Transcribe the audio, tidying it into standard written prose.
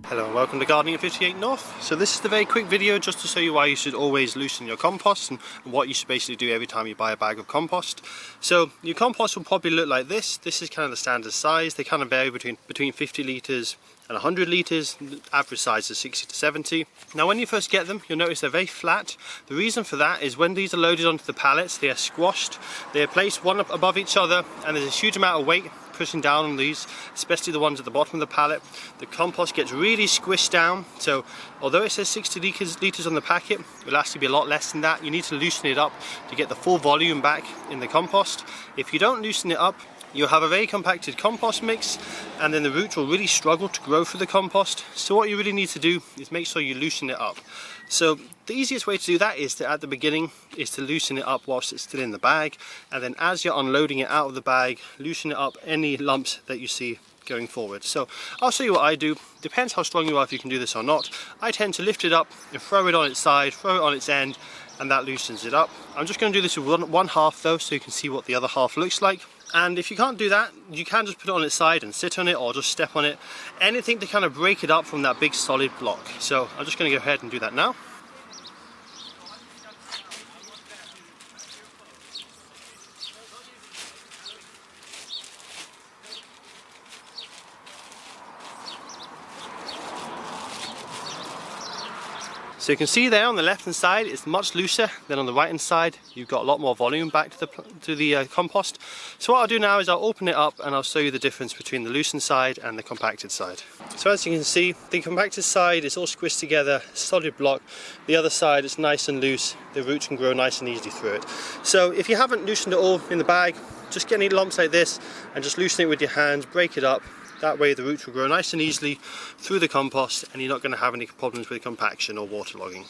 Hello and welcome to Gardening at 58 North. So this is the very quick video just to show you why you should always loosen your compost and what you should basically do every time you buy a bag of compost. So your compost will probably look like this. This is kind of the standard size. They kind of vary between 50 litres and 100 litres. The average size is 60 to 70. Now when you first get them, you'll notice they're very flat. The reason for that is when these are loaded onto the pallets, they are squashed. They are placed one up above each other and there's a huge amount of weight pushing down on these, especially the ones at the bottom of the pallet. The compost gets really squished down, so although it says 60 litres on the packet, it will actually be a lot less than that. You need to loosen it up to get the full volume back in the compost. If you don't loosen it up, you'll have a very compacted compost mix and then the roots will really struggle to grow through the compost. So what you really need to do is make sure you loosen it up. So the easiest way to do that is to, at the beginning, is to loosen it up whilst it's still in the bag, and then as you're unloading it out of the bag, loosen it up any lumps that you see going forward. So I'll show you what I do. Depends how strong you are if you can do this or not. I tend to lift it up and throw it on its side, throw it on its end, and that loosens it up. I'm just going to do this with one half though, so you can see what the other half looks like. And if you can't do that, you can just put it on its side and sit on it or just step on it. Anything to kind of break it up from that big solid block. So I'm just going to go ahead and do that now. So you can see there on the left hand side it's much looser than on the right hand side. You've got a lot more volume back to the compost. So what I'll do now is I'll open it up and I'll show you the difference between the loosened side and the compacted side. So as you can see, the compacted side is all squished together, solid block. The other side is nice and loose. The roots can grow nice and easily through it. So if you haven't loosened it all in the bag, just get any lumps like this and just loosen it with your hands, break it up. That way the roots will grow nice and easily through the compost and you're not going to have any problems with compaction or waterlogging.